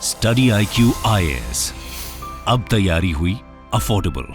Study IQ IAS, अब तैयारी हुई अफोर्डेबल।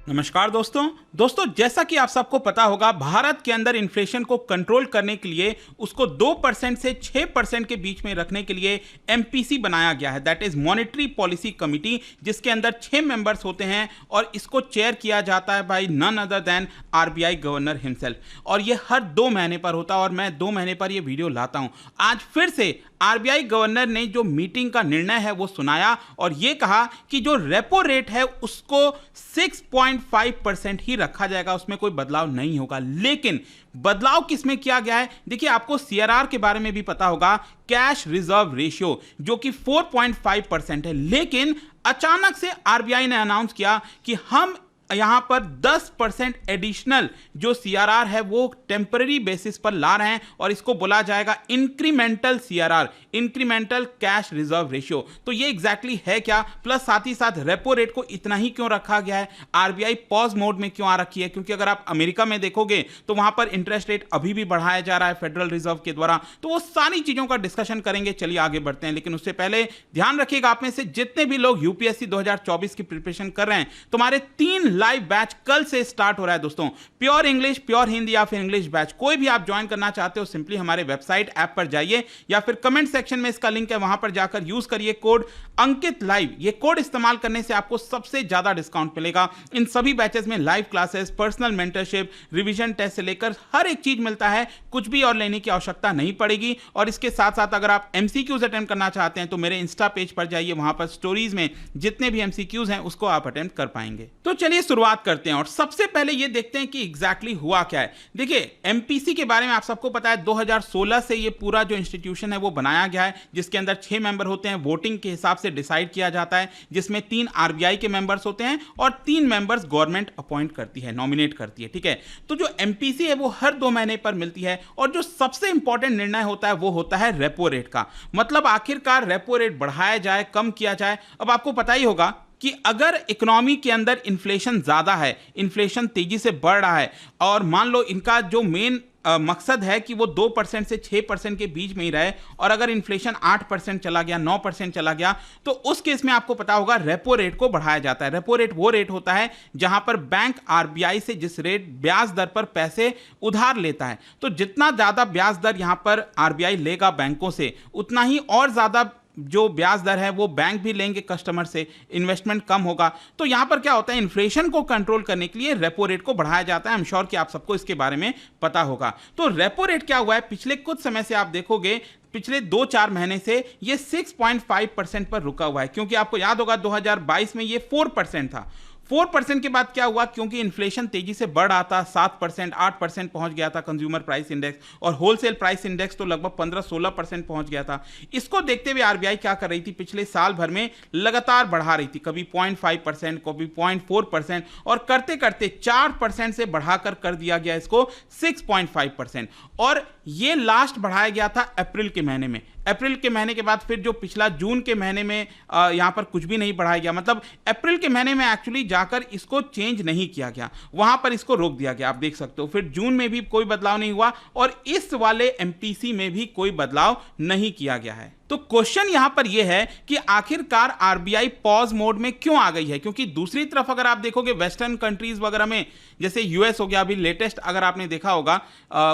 नमस्कार दोस्तों, जैसा कि आप सबको पता होगा, भारत के अंदर इन्फ्लेशन को कंट्रोल करने के लिए उसको 2% से 6% के बीच में रखने के लिए MPC बनाया गया है, that is monetary policy committee, जिसके अंदर 6 मेंबर्स होते हैं और इसको चेयर किया जाता है by none other than RBI governor himself. और ये हर 2 महीने पर होता है और मैं 2 महीने पर ये वीडियो लाता हूं। आज फिर से RBI गवर्नर ने जो मीटिंग का निर्णय है वो सुनाया और ये कहा कि जो रेपो रेट है उसको 6.5% ही रखा जाएगा, उसमें कोई बदलाव नहीं होगा। लेकिन बदलाव किसमें किया गया है? देखिए, आपको CRR के बारे में भी पता होगा, कैश रिजर्व रेशियो, जो कि 4.5% है। लेकिन अचानक से RBI ने अनाउंस किया कि हम यहां पर 10% एडिशनल जो CRR है वो टेम्पररी बेसिस पर ला रहे हैं और इसको बोला जाएगा incremental CRR, incremental cash reserve ratio. तो ये एग्जैक्टली है क्या, प्लस साथ ही साथ रेपो रेट को इतना ही क्यों रखा गया है, RBI पॉज मोड में क्यों आ रखी है? क्योंकि अगर आप अमेरिका में देखोगे तो वहां पर इंटरेस्ट रेट अभी भी बढ़ाया जा रहा है फेडरल रिजर्व के द्वारा। तो वो सारी चीजों का डिस्कशन करेंगे, चलिए आगे बढ़ते हैं। लेकिन उससे पहले ध्यान रखिएगा, आप में से जितने भी लोग UPSC 2024 की प्रिपरेशन कर रहे हैं, तुम्हारे 3 लाइव बैच कल से स्टार्ट हो रहा है दोस्तों। प्योर इंग्लिश, प्योर हिंदी या फिर इंग्लिश बैच, कोई भी आप ज्वाइन करना चाहते हो, सिंपली हमारे वेबसाइट ऐप पर जाइए या फिर कमेंट सेक्शन में इसका लिंक है, वहां पर जाकर यूज करिए कोड अंकित लाइव। ये कोड इस्तेमाल करने से आपको सबसे ज्यादा डिस्काउंट मिलेगा। इन सभी बैचेस में live classes, personal mentorship, revision test से लेकर हर एक चीज मिलता है, कुछ भी और लेने की आवश्यकता नहीं पड़ेगी। और इसके साथ साथ अगर आप MCQs अटेम्प्ट करना चाहते हैं तो मेरे इंस्टा पेज पर जाइए, वहां पर स्टोरीज में जितने भी MCQs हैं उसको आप अटेम्प्ट कर पाएंगे। तो चलिए शुरुआत करते हैं और सबसे पहले ये देखते हैं कि एग्जैक्टली हुआ क्या है। देखिए, MPC के बारे में आप सबको पता है, 2016 से ये पूरा जो इंस्टीट्यूशन है वो बनाया गया है, जिसके अंदर 6 मेंबर होते हैं। वोटिंग के हिसाब से डिसाइड किया जाता है, जिसमें 3 RBI के मेंबर्स होते हैं और 3 मेंबर्स गवर्नमेंट अपॉइंट करती है, नॉमिनेट करती है, ठीक है। तो जो MPC है वो हर 2 महीने पर मिलती है और जो सबसे इंपॉर्टेंट निर्णय होता है वो होता है रेपो रेट का। मतलब आखिरकार रेपो रेट बढ़ाया जाए, कम किया जाए। अब आपको पता ही होगा कि अगर इकोनॉमी के अंदर इन्फ्लेशन ज्यादा है, इन्फ्लेशन तेजी से बढ़ रहा है और मान लो इनका जो मेन मकसद है कि वो 2% से 6% के बीच में ही रहे, और अगर इन्फ्लेशन 8% चला गया, 9% चला गया, तो उस केस में आपको पता होगा रेपो रेट को बढ़ाया जाता है। रेपो रेट वो रेट होता है जहां पर बैंक RBI से जिस रेट ब्याज दर पर पैसे उधार लेता है, तो जितना ज्यादा ब्याज दर यहां पर RBI लेगा बैंकों से, उतना ही और ज्यादा जो ब्याज दर है वो बैंक भी लेंगे कस्टमर से, इन्वेस्टमेंट कम होगा। तो यहां पर क्या होता है, इन्फ्लेशन को कंट्रोल करने के लिए रेपो रेट को बढ़ाया जाता है। आई एम श्योर कि आप सबको इसके बारे में पता होगा। तो रेपो रेट क्या हुआ है, पिछले कुछ समय से आप देखोगे, पिछले 2-4 महीने से ये 6.5% पर रुका हुआ है, क्योंकि आपको याद होगा 2022 में ये 4% था। 4% के बाद क्या हुआ, क्योंकि इन्फ्लेशन तेजी से बढ़ रहा था, 7%, 8% पहुंच गया था कंज्यूमर प्राइस इंडेक्स, और होलसेल प्राइस इंडेक्स तो लगभग 15-16% पहुंच गया था। इसको देखते हुए RBI क्या कर रही थी, पिछले साल भर में लगातार बढ़ा रही थी, कभी 0.5%, कभी 0.4%, और करते करते 4% से बढ़ाकर कर दिया गया इसको 6.5%। और ये लास्ट बढ़ाया गया था अप्रैल के महीने में। अप्रैल के महीने के बाद फिर जो पिछला जून के महीने में यहां पर कुछ भी नहीं बढ़ाया गया, मतलब अप्रैल के महीने में एक्चुअली जाकर इसको चेंज नहीं किया गया, वहां पर इसको रोक दिया गया, आप देख सकते हो। फिर जून में भी कोई बदलाव नहीं हुआ और इस वाले MPC में भी कोई बदलाव नहीं किया गया है। तो क्वेश्चन यहां पर यह है कि आखिरकार RBI पॉज मोड में क्यों आ गई है? क्योंकि दूसरी तरफ अगर आप देखोगे वेस्टर्न कंट्रीज वगैरह में, जैसे US हो गया, अभी लेटेस्ट अगर आपने देखा होगा,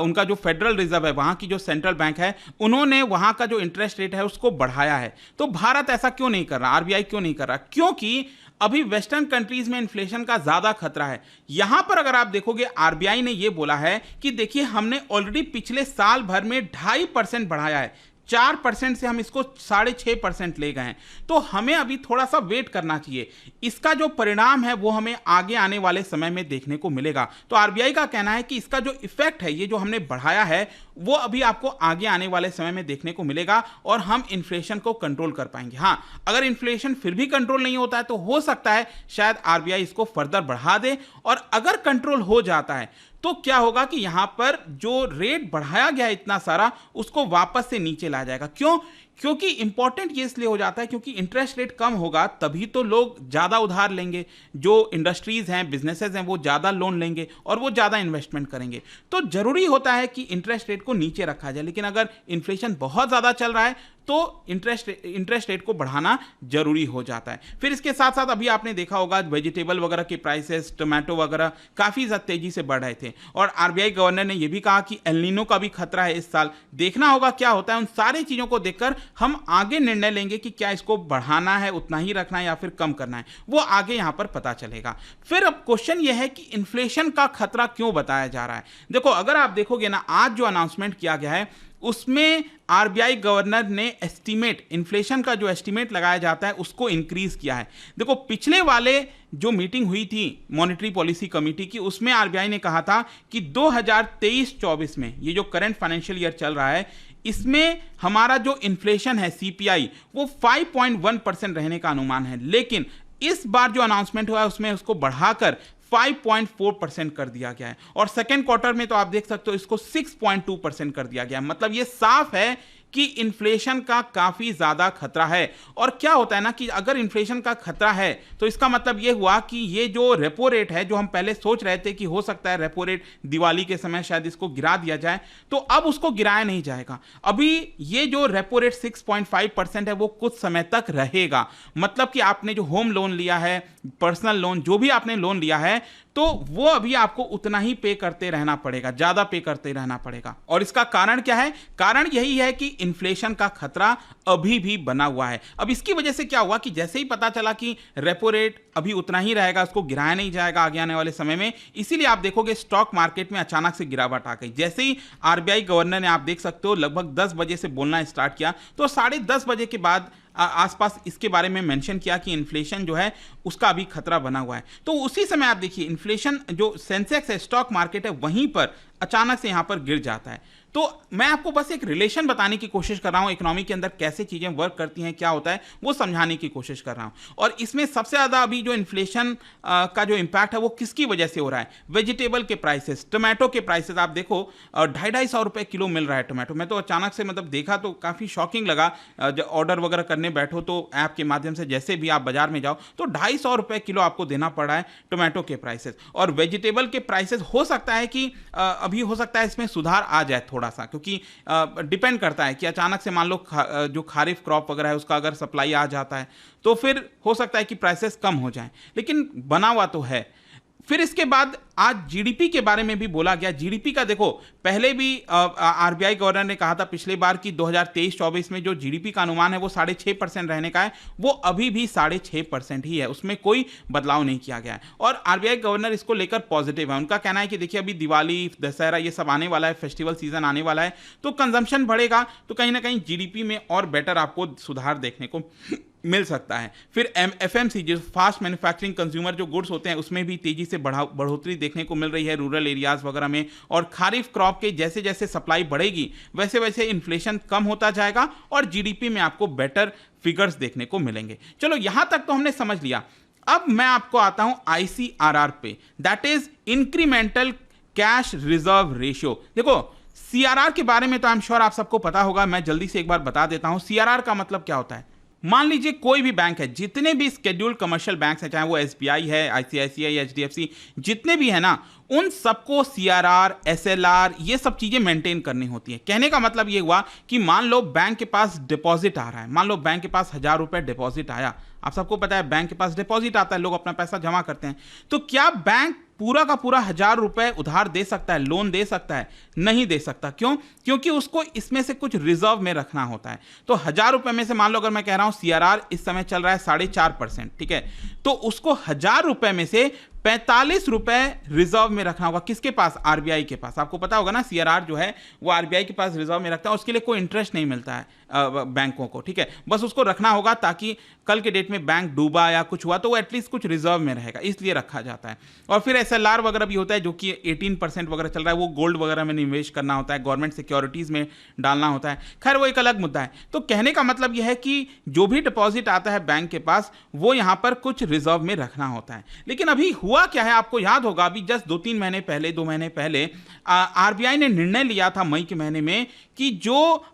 उनका जो फेडरल रिजर्व है, वहां की जो सेंट्रल बैंक है, उन्होंने वहां का जो इंटरेस्ट रेट है उसको बढ़ाया है। तो भारत ऐसा क्यों नहीं कर रहा, RBI क्यों नहीं कर रहा? क्योंकि अभी वेस्टर्न कंट्रीज में इन्फ्लेशन का ज्यादा खतरा है। यहां पर अगर आप देखोगे, RBI ने यह बोला है कि देखिए, हमने ऑलरेडी पिछले साल भर में 2.5% बढ़ाया है, 4% से हम इसको 6.5% ले गए हैं, तो हमें अभी थोड़ा सा वेट करना चाहिए। इसका जो परिणाम है वो हमें आगे आने वाले समय में देखने को मिलेगा। तो RBI का कहना है कि इसका जो इफेक्ट है, ये जो हमने बढ़ाया है, वो अभी आपको आगे आने वाले समय में देखने को मिलेगा और हम इन्फ्लेशन को कंट्रोल कर पाएंगे। हाँ, अगर इन्फ्लेशन फिर भी कंट्रोल नहीं होता है तो हो सकता है शायद RBI इसको फर्दर बढ़ा दे, और अगर कंट्रोल हो जाता है तो क्या होगा कि यहां पर जो रेट बढ़ाया गया है इतना सारा, उसको वापस से नीचे लाया जाएगा। क्यों? क्योंकि इंपॉर्टेंट ये इसलिए हो जाता है क्योंकि इंटरेस्ट रेट कम होगा तभी तो लोग ज़्यादा उधार लेंगे, जो इंडस्ट्रीज़ हैं, बिजनेसेस हैं, वो ज़्यादा लोन लेंगे और वो ज़्यादा इन्वेस्टमेंट करेंगे। तो ज़रूरी होता है कि इंटरेस्ट रेट को नीचे रखा जाए, लेकिन अगर इन्फ्लेशन बहुत ज़्यादा चल रहा है तो इंटरेस्ट रेट को बढ़ाना जरूरी हो जाता है। फिर इसके साथ साथ अभी आपने देखा होगा वेजिटेबल वगैरह के प्राइसेस, टोमेटो वगैरह काफी ज्यादा तेजी से बढ़ रहे थे और आरबीआई गवर्नर ने यह भी कहा कि एल नीनो का भी खतरा है इस साल। देखना होगा क्या होता है। उन सारी चीजों को देखकर हम आगे निर्णय लेंगे कि क्या इसको बढ़ाना है, उतना ही रखना है या फिर कम करना है, वो आगे यहां पर पता चलेगा। फिर अब क्वेश्चन यह है कि इन्फ्लेशन का खतरा क्यों बताया जा रहा है। देखो, अगर आप देखोगे ना, आज जो अनाउंसमेंट किया गया है उसमें आरबीआई गवर्नर ने एस्टीमेट, इन्फ्लेशन का जो एस्टीमेट लगाया जाता है उसको इंक्रीज किया है। देखो, पिछले वाले जो मीटिंग हुई थी मॉनेटरी पॉलिसी कमेटी की, उसमें आरबीआई ने कहा था कि 2023-24 में, ये जो करंट फाइनेंशियल ईयर चल रहा है, इसमें हमारा जो इन्फ्लेशन है सीपीआई वो 5.1% रहने का अनुमान है। लेकिन इस बार जो अनाउंसमेंट हुआ है उसमें उसको बढ़ाकर 5.4% कर दिया गया है और सेकेंड क्वार्टर में तो आप देख सकते हो इसको 6.2% कर दिया गया है। मतलब ये साफ है कि इन्फ्लेशन का काफी ज्यादा खतरा है। और क्या होता है ना कि अगर इन्फ्लेशन का खतरा है तो इसका मतलब ये हुआ कि ये जो रेपो रेट है, जो हम पहले सोच रहे थे कि हो सकता है रेपो रेट दिवाली के समय शायद इसको गिरा दिया जाए, तो अब उसको गिराया नहीं जाएगा। अभी ये जो रेपो रेट 6.5% है वो कुछ समय तक रहेगा। मतलब कि आपने जो होम लोन लिया है, पर्सनल लोन, जो भी आपने लोन लिया है, तो वो अभी आपको उतना ही पे करते रहना पड़ेगा, ज्यादा पे करते रहना पड़ेगा। और इसका कारण क्या है? कारण यही है कि इन्फ्लेशन का खतरा अभी भी बना हुआ है। अब इसकी वजह से क्या हुआ कि जैसे ही पता चला कि रेपो रेट अभी उतना ही रहेगा, उसको गिराया नहीं जाएगा आगे आने वाले समय में, इसीलिए आप देखोगे स्टॉक मार्केट में अचानक से गिरावट आ गई। जैसे ही आरबीआई गवर्नर ने, आप देख सकते हो, लगभग 10 बजे से बोलना स्टार्ट किया, तो 10:30 बजे के बाद आसपास इसके बारे में मेंशन किया कि इन्फ्लेशन जो है उसका अभी खतरा बना हुआ है। तो उसी समय आप देखिए इन्फ्लेशन, जो सेंसेक्स है, स्टॉक मार्केट है, वहीं पर अचानक से यहां पर गिर जाता है। तो मैं आपको बस एक रिलेशन बताने की कोशिश कर रहा हूं, इकोनॉमी के अंदर कैसे चीजें वर्क करती हैं, क्या होता है, वो समझाने की कोशिश कर रहा हूं। और इसमें सबसे ज्यादा अभी जो इन्फ्लेशन का जो इंपैक्ट है वो किसकी वजह से हो रहा है? वेजिटेबल के प्राइसेस, टोमेटो के प्राइसेस। आप देखो 250-250 रुपए किलो मिल रहा है टोमेटो। मैं तो अचानक से मतलब देखा तो काफी शॉकिंग लगा। जब ऑर्डर वगैरह करने बैठो तो ऐप के माध्यम से, जैसे भी आप बाजार में जाओ, तो 250 रुपए किलो आपको देना पड़ रहा है टोमेटो के प्राइसेस। और वेजिटेबल के प्राइसेस हो सकता है कि अभी हो सकता है इसमें सुधार आ जाए थोड़ा सा, क्योंकि डिपेंड करता है कि अचानक से मान लो जो खारिफ क्रॉप वगैरह है उसका अगर सप्लाई आ जाता है तो फिर हो सकता है कि प्राइसेस कम हो जाएं, लेकिन बना हुआ तो है। फिर इसके बाद आज जीडीपी के बारे में भी बोला गया। जीडीपी का देखो, पहले भी आरबीआई गवर्नर ने कहा था पिछली बार कि 2023-24 में जो जीडीपी का अनुमान है वो 6.5% रहने का है, वो अभी भी 6.5% ही है, उसमें कोई बदलाव नहीं किया गया है। और आरबीआई गवर्नर इसको लेकर पॉजिटिव है। उनका कहना है कि देखिए अभी दिवाली, दशहरा, ये सब आने वाला है, फेस्टिवल सीजन आने वाला है, तो कंजम्पशन बढ़ेगा, तो कहीं ना कहीं जीडीपी में और बेटर आपको सुधार देखने को मिल सकता है। फिर एफएमसीजी, फास्ट मैन्युफैक्चरिंग कंज्यूमर जो गुड्स होते हैं, उसमें भी तेजी से बढ़ोतरी देखने को मिल रही है रूरल एरियाज वगैरह में। और खारिफ क्रॉप के जैसे जैसे सप्लाई बढ़ेगी वैसे वैसे इन्फ्लेशन कम होता जाएगा और जीडीपी में आपको बेटर फिगर्स देखने को मिलेंगे। चलो, यहां तक तो हमने समझ लिया। अब मैं आपको आता हूं आईसीआरआर पे, that is incremental cash reserve ratio. देखो, सीआरआर के बारे में तो आई एम श्योर आप सबको पता होगा, मैं जल्दी से एक बार बता देता हूं। सीआरआर का मतलब क्या होता है? मान लीजिए कोई भी बैंक है, जितने भी स्केड्यूल्ड कमर्शियल बैंक्स हैं, चाहे वो एसबीआई है, आईसीआईसीआई, एचडीएफसी, जितने भी है ना, उन सबको सीआरआर, एसएलआर, ये सब चीजें मेंटेन करनी होती है। कहने का मतलब ये हुआ कि मान लो बैंक के पास डिपॉजिट आ रहा है, मान लो बैंक के पास 1000 रुपए डिपॉजिट आया। आप सबको पता है बैंक के पास डिपॉजिट आता है, लोग अपना पैसा जमा करते हैं। तो क्या बैंक पूरा का पूरा 1000 रुपए उधार दे सकता है, लोन दे सकता है? नहीं दे सकता। क्यों? क्योंकि उसको इसमें से कुछ रिजर्व में रखना होता है। तो 1000 रुपए में से मान लो अगर मैं कह रहा हूं सीआरआर इस समय चल रहा है 4.5%, ठीक है, तो उसको 1000 रुपए में से 45 रुपए रिजर्व में रखना होगा। किसके पास? आरबीआई के पास। आपको पता होगा ना, सीआरआर जो है वो आरबीआई के पास रिजर्व में रखता है, उसके लिए कोई इंटरेस्ट नहीं मिलता है बैंकों को, ठीक है, बस उसको रखना होगा ताकि कल के डेट में बैंक डूबा या कुछ हुआ तो वो एटलीस्ट कुछ रिजर्व में रहेगा, इसलिए रखा जाता है। और फिर एसएलआर वगैरह भी होता है, जो कि 18% वगैरह चल रहा है, वो गोल्ड वगैरह में निवेश करना होता है, गवर्नमेंट सिक्योरिटीज में डालना होता है। खैर, वो एक अलग मुद्दा है। तो कहने का मतलब यह है कि जो भी डिपॉजिट आता है बैंक के पास, वो यहां पर कुछ रिजर्व में रखना होता है। लेकिन अभी हुआ क्या है, आपको याद होगा, अभी जस्ट 2 महीने पहले आरबीआई ने निर्णय लिया था मई के महीने में कि जो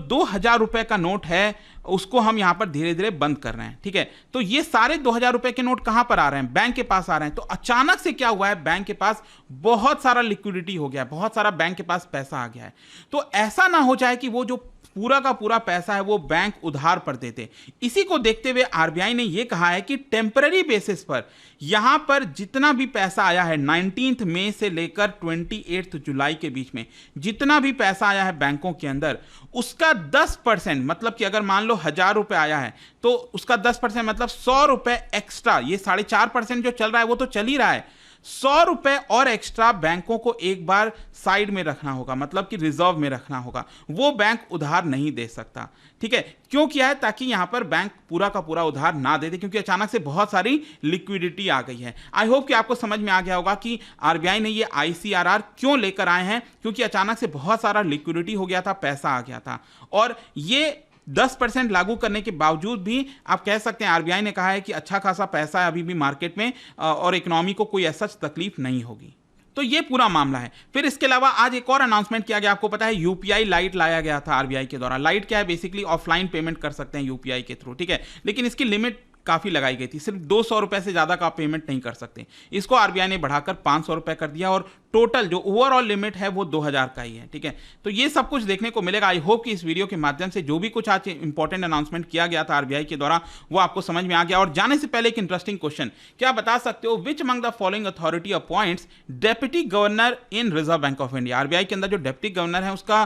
2000 रुपए का नोट है उसको हम यहाँ पर धीरे धीरे बंद कर रहे हैं, ठीक है। तो ये सारे 2000 रुपए के नोट कहाँ पर आ रहे हैं? बैंक के पास आ रहे हैं। तो अचानक से क्या हुआ है, बैंक के पास बहुत सारा लिक्विडिटी हो गया है, बहुत सारा बैंक के पास पैसा आ गया है। तो ऐसा ना हो जाए कि वो जो पूरा का पूरा पैसा है वो बैंक उधार पर देते। इसी को देखते हुए आरबीआई ने यह कहा है कि टेम्पररी बेसिस पर यहां पर जितना भी पैसा आया है 19 मई से लेकर 28 जुलाई के बीच में जितना भी पैसा आया है बैंकों के अंदर, उसका 10%, मतलब कि अगर मान लो 1000 रुपए आया है तो उसका 10% मतलब 100 रुपए एक्स्ट्रा, ये 4.5% जो चल रहा है वो तो चल ही रहा है, 100 रुपए और एक्स्ट्रा बैंकों को एक बार साइड में रखना होगा, मतलब कि रिजर्व में रखना होगा। वो बैंक उधार नहीं दे सकता, ठीक है। क्यों किया है? ताकि यहां पर बैंक पूरा का पूरा उधार ना दे दे, क्योंकि अचानक से बहुत सारी लिक्विडिटी आ गई है। आई होप कि आपको समझ में आ गया होगा कि आरबीआई ने ये आईसीआरआर क्यों लेकर आए हैं, क्योंकि अचानक से बहुत सारा लिक्विडिटी हो गया था, पैसा आ गया था। और ये 10% लागू करने के बावजूद भी आप कह सकते हैं आरबीआई ने कहा है कि अच्छा खासा पैसा है अभी भी मार्केट में और इकोनॉमी को कोई ऐसा तकलीफ नहीं होगी। तो ये पूरा मामला है। फिर इसके अलावा आज एक और अनाउंसमेंट किया गया, आपको पता है यूपीआई लाइट लाया गया था आरबीआई के द्वारा। लाइट क्या है? बेसिकली ऑफलाइन पेमेंट कर सकते हैं यूपीआई के थ्रू, ठीक है, लेकिन इसकी लिमिट काफी लगाई गई थी, सिर्फ 200 रुपए से ज्यादा का आप पेमेंट नहीं कर सकते। इसको आरबीआई ने बढ़ाकर 500 रुपए कर दिया और टोटल जो ओवरऑल लिमिट है वो 2000 का ही है, ठीक है। तो ये सब कुछ देखने को मिलेगा। आई होप कि इस वीडियो के माध्यम से जो भी कुछ आज इंपॉर्टेंट अनाउंसमेंट किया गया था आरबीआई के द्वारा वो आपको समझ में आ गया। और जाने से पहले एक इंटरेस्टिंग क्वेश्चन, क्या बता सकते हो which among the following authority appoints deputy governor in reserve bank of India? RBI के अंदर जो डेप्यूटी गवर्नर है उसका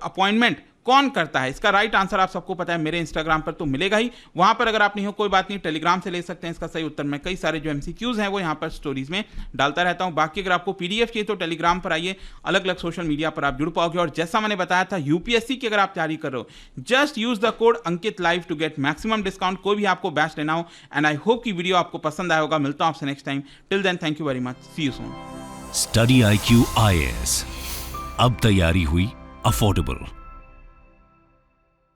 अपॉइंटमेंट कौन करता है? इसका राइट आंसर आप सबको पता है, मेरे इंस्टाग्राम पर तो मिलेगा ही। वहां पर अगर आप नहीं हो कोई बात नहीं, टेलीग्राम से ले सकते हैं इसका सही उत्तर। मैं कई सारे जो एमसीक्यूज हैं वो यहां पर स्टोरीज में डालता रहता हूं। बाकी अगर आपको पीडीएफ चाहिए तो टेलीग्राम पर आइए, अलग अलग सोशल मीडिया पर आप जुड़ पाओगे। और जैसा मैंने बताया था यूपीएससी की अगर आप तैयारी कर रहे हो, just use the code Ankit live to get maximum discount. कोई भी आपको बैच लेना हो, एंड आई होप की वीडियो आपको पसंद आया होगा। मिलता हूं आपसे next time. Till then thank you very much, see you soon. Study IQ IAS, अब तैयारी हुई अफोर्डेबल।